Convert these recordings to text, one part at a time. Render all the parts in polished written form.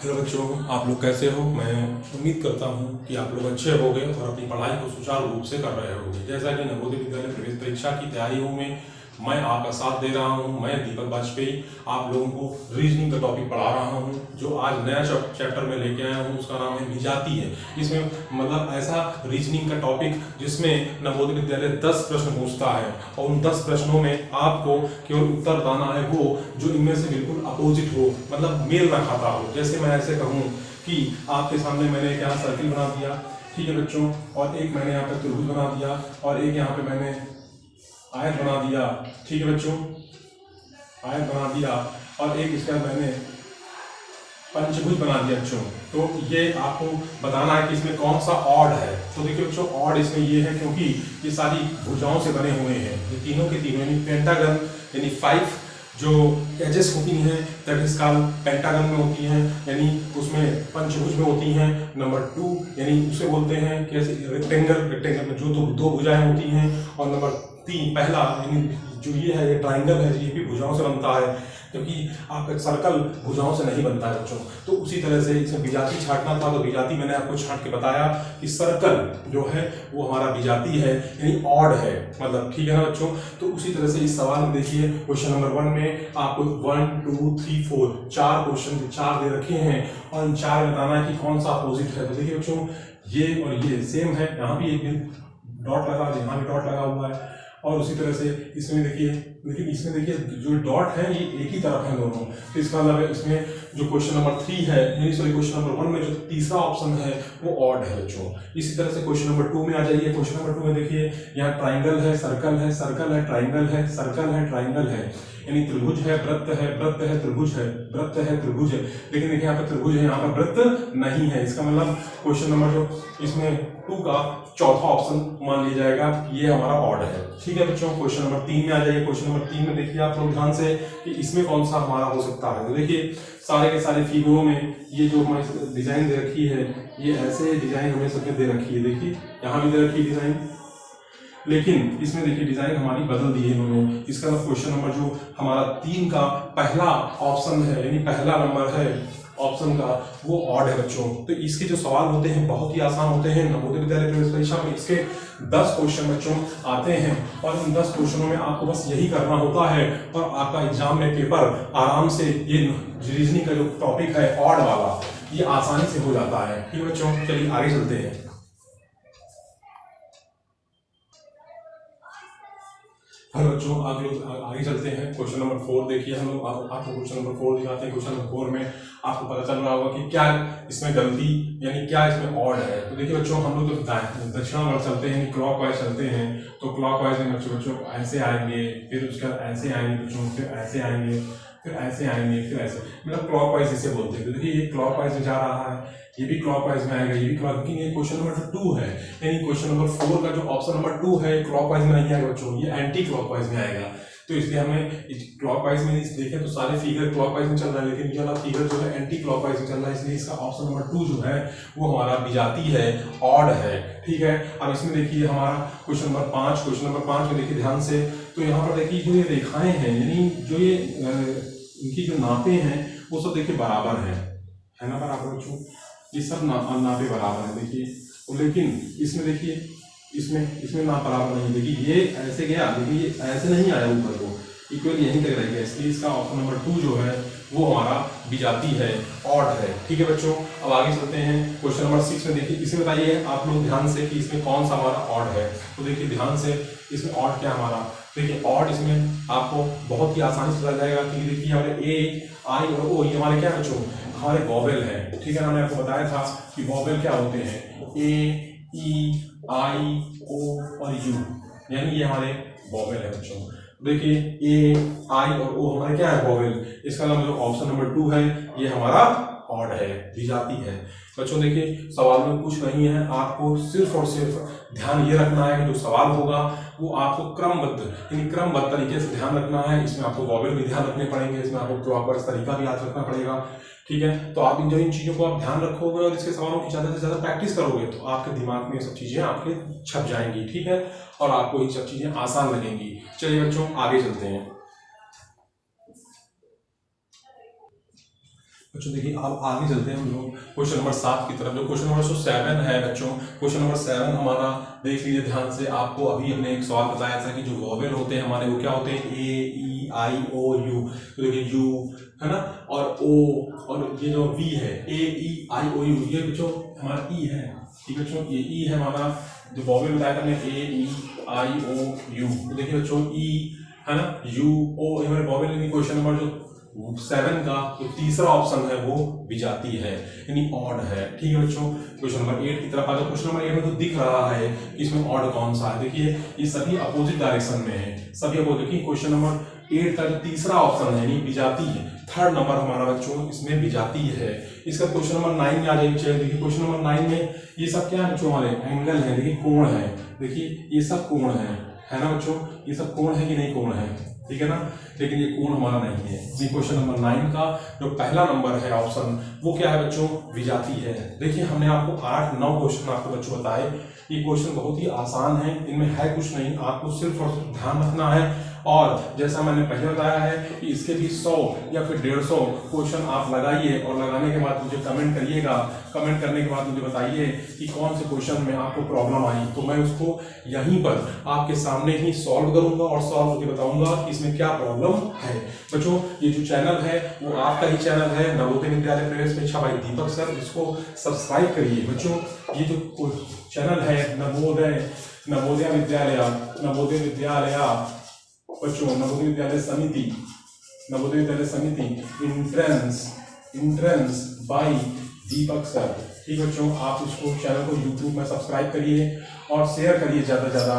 Hello बच्चों, आप लोग कैसे हो। मैं उम्मीद करता हूँ कि आप लोग अच्छे होंगे और अपनी पढ़ाई को सुचारू रूप से कर रहे होंगे। जैसा कि नवोदय विद्यालय प्रवेश परीक्षा की तैयारियों में मैं आपका साथ दे रहा हूँ। मैं दीपक वाजपेयी आप लोगों को रीजनिंग का टॉपिक पढ़ा रहा हूँ, जो आज नया चैप्टर में लेके आया हूँ। उसका नाम है विजाति है। इसमें मतलब ऐसा रीजनिंग का टॉपिक जिसमें नवोदय विद्यालय 10 प्रश्न पूछता है और उन 10 प्रश्नों में आपको केवल उत्तर देना है वो जो इनमें से बिल्कुल अपोजिट हो, मतलब मेल ना खाता हो। जैसे मैं ऐसे कहूँ कि आपके सामने मैंने एक यहाँ सर्किल बना दिया, ठीक है बच्चों, और एक मैंने यहाँ पे त्रिभुज बना दिया और एक यहाँ पे मैंने आयत बना दिया, ठीक है बच्चों, आयत बना दिया और एक इसका मैंने पंचभुज बना दिया बच्चों। तो ये आपको बताना है कि इसमें कौन सा ऑड है। तो देखिए बच्चों, ऑड इसमें ये है क्योंकि ये सारी भुजाओं से बने हुए हैं, ये तीनों के तीनों, यानी पेंटागन, यानी 5 जो एजेस होती हैं दैट इज कॉल्ड पेंटागन में होती हैं, यानी उसमें पंचभुज में होती हैं। नंबर 2 यानी उसे बोलते हैं कैसे रेक्टेंगल में जो दो भुजाएं होती हैं। और नंबर 3 पहला यानी जो ये है, ये ट्राइंगल है, ये भी भुजाओं से बनता है, क्योंकि आपका सर्कल भुजाओं से नहीं बनता है बच्चों। तो उसी तरह से इसमें विजाति छांटना था, तो विजाति मैंने आपको छांट के बताया कि सर्कल जो है वो हमारा विजाति है, यानी ऑड है, मतलब ठीक है ना बच्चों। तो उसी तरह से इस सवाल में देखिए, क्वेश्चन नंबर 1 में आपको 1 2 3 4 4 क्वेश्चन 4 दे रखे हैं और इन 4 में बताना है कि कौन सा अपोजिट है। तो देखिए बच्चों, ये और ये सेम है, यहाँ भी एक डॉट लगा, यहाँ भी डॉट लगा हुआ है। और उसी तरह से इसमें देखिए, लेकिन इसमें देखिए जो डॉट है ये एक ही तरफ है दोनों। तो इसका मतलब है इसमें जो क्वेश्चन नंबर 3 है, यानी सॉरी क्वेश्चन नंबर 1 में जो तीसरा ऑप्शन है वो ऑड है बच्चों। इसी तरह से क्वेश्चन नंबर 2 में आ जाइए। क्वेश्चन नंबर 2 में देखिए, यहाँ ट्राइंगल है, सर्कल है, सर्कल है, ट्राइंगल है, सर्कल है, ट्राइंगल है, यानी त्रिभुज है, वृत्त है, वृत्त है, त्रिभुज है, वृत्त है, त्रिभुज है। लेकिन देखिए यहाँ पे त्रिभुज है, यहाँ पे वृत्त नहीं है। इसका मतलब क्वेश्चन नंबर जो इसमें 2 का चौथा ऑप्शन मान लिया जाएगा, ये हमारा ऑड है, ठीक है बच्चों। क्वेश्चन नंबर 3 में आ जाइए। क्वेश्चन नंबर 3 में देखिए आप लोग ध्यान से कि इसमें कौन सा हमारा हो सकता है। तो देखिए सारे के सारे फिगरों में ये जो हमारी डिजाइन दे रखी है, ये ऐसे डिजाइन हमें सबने दे रखी है। देखिए यहाँ भी दे रखी है डिजाइन, लेकिन इसमें देखिए डिजाइन हमारी बदल दी है इन्होंने। इसका क्वेश्चन नंबर जो हमारा 3 का पहला ऑप्शन है, यानी पहला नंबर है ऑप्शन का, वो ऑड है बच्चों। तो इसके जो सवाल होते हैं बहुत ही आसान होते हैं। नवोदय विद्यालय प्रवेश परीक्षा में इसके 10 क्वेश्चन बच्चों आते हैं और इन 10 क्वेश्चनों में आपको बस यही करना होता है और आपका एग्जाम में पेपर आराम से, ये रीजनिंग का जो टॉपिक है ऑड वाला, ये आसानी से हो जाता है, ठीक है बच्चों। चलिए आगे चलते हैं। हेलो बच्चों, आप लोग आगे चलते हैं। क्वेश्चन नंबर 4 देखिए, हम लोग आपको क्वेश्चन नंबर 4 दिखाते हैं। क्वेश्चन नंबर 4 में आपको पता चल रहा होगा कि क्या इसमें गलती, यानी क्या इसमें ऑड है। तो देखिए बच्चों, हम लोग तो दक्षिणावर्त चलते हैं, क्लॉक वाइज चलते हैं। तो क्लॉक वाइज में बच्चों ऐसे आएंगे, फिर उसका ऐसे आएंगे बच्चों, फिर ऐसे आएंगे, फिर ऐसे आएंगे, फिर ऐसे, मतलब क्लॉक वाइज इसे बोलते हैं। तो देखिए ये क्लॉक वाइज में जा रहा है, ये भी क्लॉकवाइज में आएगा, ये भी क्लॉक, लेकिन ये क्वेश्चन नंबर 2 है, यानी क्वेश्चन नंबर 4 का जो ऑप्शन नंबर 2 है क्लॉकवाइज में नहीं आएगा बच्चों, ये एंटी क्लॉकवाइज में आएगा। तो इसलिए हमें क्लॉकवाइज में देखें तो सारे फिगर क्लॉकवाइज में चल रहा है, लेकिन ये वाला फिगर जो है एंटी क्लॉकवाइज में चल रहा है, इसलिए इसका ऑप्शन नंबर 2 जो है वो हमारा विजाति है, ऑड है, ठीक है। अब इसमें देखिए हमारा क्वेश्चन नंबर 5, क्वेश्चन नंबर 5 में देखिए ध्यान से, तो यहाँ पर देखिए जो ये रेखाएं हैं, यानी जो ये इनकी जो नापे हैं वो सब देखिए बराबर है ना, बराबर बच्चों, ये सब नापे बराबर है देखिए। लेकिन इसमें देखिए, इसमें नाप बराबर नहीं, देखिए ये ऐसे गया, लेकिन ये ऐसे नहीं आया ऊपर को, इक्वल यहीं तक रह गया, इसलिए इसका ऑप्शन नंबर 2 जो है वो हमारा विजाति है, ऑड है, ठीक है बच्चों। अब आगे चलते हैं। क्वेश्चन नंबर 6 में देखिए, इसमें बताइए आप लोग ध्यान से कि इसमें कौन सा हमारा ऑड है। तो देखिए ध्यान से, इसमें ऑड क्या हमारा, देखिए ऑड इसमें आपको बहुत ही आसानी से पता जाएगा कि देखिए हमारे ए, आई और ओ, ये हमारे क्या बच्चों, हमारे वॉवेल है, ठीक है ना। मैंने आपको बताया था कि वॉवेल क्या होते हैं, ए, ई, आई, ओ और यू, यानी ये हमारे वॉवेल है बच्चों। देखिए ए, आई और ओ हमारे क्या है, वॉवेल। इसका मतलब जो ऑप्शन नंबर 2 है ये हमारा ऑड है, विजाति है बच्चों। देखिए सवाल में कुछ नहीं है, आपको सिर्फ और सिर्फ ध्यान ये रखना है कि जो सवाल होगा वो आपको क्रमबद्ध, यानी क्रमबद्ध तरीके से ध्यान रखना है। इसमें आपको वॉवेल भी ध्यान रखने पड़ेंगे, इसमें आपको क्लॉकवाइज तरीका भी याद रखना पड़ेगा, ठीक है। तो आप इन चीज़ों को आप ध्यान रखोगे और इसके सवालों की ज़्यादा से ज़्यादा प्रैक्टिस करोगे तो आपके दिमाग में ये सब चीज़ें आपके छप जाएंगी, ठीक है, और आपको ये सब चीज़ें आसान लगेंगी। चलिए बच्चों आगे चलते हैं। बच्चों देखिए अब आगे चलते हैं हम लोग क्वेश्चन नंबर 7 की तरफ। जो क्वेश्चन नंबर 7 है बच्चों, क्वेश्चन नंबर 7 हमारा देख लीजिए ध्यान से। आपको अभी हमने एक सवाल बताया था कि जो वॉवेल होते हैं हमारे वो क्या होते हैं, ए ई आई ओ यू। तो देखिए यू है ना, और ओ, और ये जो वी है ए ई आई ओ यू, ये बच्चों हमारा ई है। ठीक है बच्चों, ये ई है हमारा जो वॉवेल बताया था हमने, ए ई आई ओ यू। तो देखिए बच्चों ई है ना, यू ओ, हमारे वॉवेल यानी क्वेश्चन नंबर जो 7 का जो तीसरा ऑप्शन है वो विजाती है, यानी ऑड है। ठीक है बच्चों, क्वेश्चन नंबर 8 की तरफ आ जाओ। क्वेश्चन नंबर 8 में तो दिख रहा है कि इसमें ऑड कौन सा है। देखिए ये सभी अपोजिट डायरेक्शन में है, सभी अपोजिट। देखिए क्वेश्चन नंबर 8 का जो तीसरा ऑप्शन है यानी विजाती है, थर्ड नंबर हमारा बच्चों इसमें विजाती है। इसका क्वेश्चन नंबर 9 में आ जाइए। देखिए क्वेश्चन नंबर 9 में ये सब क्या है बच्चों, हमारे एंगल है, देखिए कोण है। देखिए ये सब कोण है ना बच्चों, ये सब कोण है कि नहीं, कोण है, ठीक है ना, लेकिन ये कोण हमारा नहीं है। ये क्वेश्चन नंबर 9 का जो पहला नंबर है ऑप्शन वो क्या है बच्चों, विजाती है। देखिए हमने आपको 8-9 क्वेश्चन आपको बच्चों बताए। ये क्वेश्चन बहुत ही आसान है, इनमें है कुछ नहीं, आपको सिर्फ और सिर्फ ध्यान रखना है। और जैसा मैंने पहले बताया है कि इसके भी 100 या फिर 150 क्वेश्चन आप लगाइए और लगाने के बाद मुझे कमेंट करिएगा। कमेंट करने के बाद मुझे बताइए कि कौन से क्वेश्चन में आपको प्रॉब्लम आई, तो मैं उसको यहीं पर आपके सामने ही सॉल्व करूंगा और सॉल्व करके बताऊंगा कि इसमें क्या प्रॉब्लम है। बच्चों ये जो चैनल है वो आपका ही चैनल है, नवोदय विद्यालय प्रवेश परीक्षा बाई दीपक सर। इसको सब्सक्राइब करिए बच्चों। ये जो चैनल है नवोदय विद्यालय बच्चों, नवोदय विद्यालय समिति इंट्रेंस बाई दीपक सर। ठीक बच्चों, आप इसको चैनल को यूट्यूब में सब्सक्राइब करिए और शेयर करिए ज़्यादा से ज़्यादा।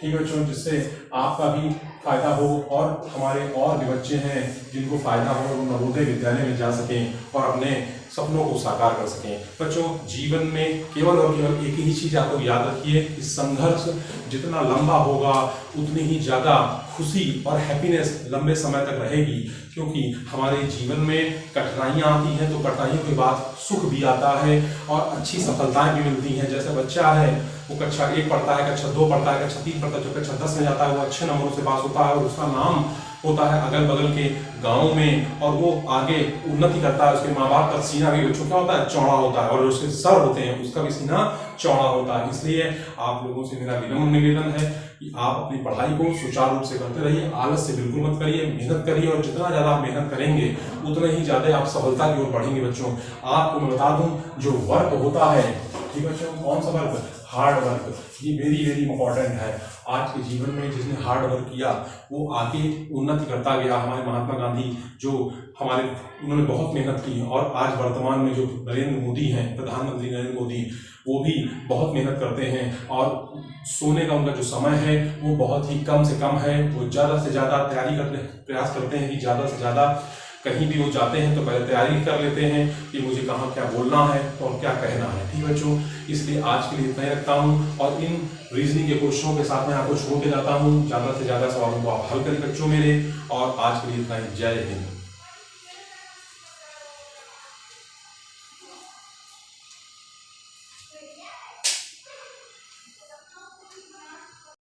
ठीक बच्चों, जिससे आपका भी फायदा हो और हमारे और भी बच्चे हैं जिनको फायदा हो, वो नवोदय विद्यालय में जा सकें और अपने सपनों को साकार कर सकें। बच्चों जीवन में केवल और केवल एक ही चीज़ आपको याद रखिए कि संघर्ष जितना लंबा होगा उतनी ही ज़्यादा खुशी और हैप्पीनेस लंबे समय तक रहेगी। क्योंकि हमारे जीवन में कठिनाइयाँ आती हैं तो कठिनाइयों के बाद सुख भी आता है और अच्छी सफलताएं भी मिलती हैं। जैसे बच्चा है वो कक्षा 1 पढ़ता है, कक्षा 2 पढ़ता है, कक्षा 3 पढ़ता है, जो कक्षा 10 में जाता है वो अच्छे नंबरों से पास होता है और उसका नाम होता है अगल बगल के गाँव में, और वो आगे उन्नति करता है। उसके माँ बाप का सीना भी बच्चों क्या होता है, चौड़ा होता है, और उसके सर होते हैं उसका भी सीना चौड़ा होता है। इसलिए आप लोगों से मेरा विनम्र निवेदन है कि आप अपनी पढ़ाई को सुचारू रूप से करते रहिए, आलस से बिल्कुल मत करिए, मेहनत करिए, और जितना ज़्यादा आप मेहनत करेंगे उतना ही ज़्यादा आप सफलता की ओर बढ़ेंगे। बच्चों आपको मैं बता दूं, जो वर्क होता है, ठीक है बच्चों, कौन सा वर्क, हार्ड वर्क, ये वेरी वेरी इंपॉर्टेंट है। आज के जीवन में जिसने हार्ड वर्क किया वो आगे उन्नति करता गया। हमारे महात्मा गांधी जो हमारे, उन्होंने बहुत मेहनत की, और आज वर्तमान में जो नरेंद्र मोदी हैं, प्रधानमंत्री नरेंद्र मोदी, वो भी बहुत मेहनत करते हैं और सोने का उनका जो समय है वो बहुत ही कम से कम है। वो ज़्यादा से ज़्यादा तैयारी करने प्रयास करते हैं कि ज़्यादा से ज़्यादा कहीं भी वो जाते हैं तो पहले तैयारी कर लेते हैं कि मुझे कहाँ क्या बोलना है और क्या कहना है। ठीक बच्चों, इसलिए आज के लिए इतना ही रखता हूँ और इन रीजनिंग के क्वेश्चनों के साथ मैं आपको छोड़ के जाता हूँ। ज़्यादा से ज़्यादा सवालों को आप हल करें बच्चों मेरे, और आज के लिए इतना ही। जय हिंद।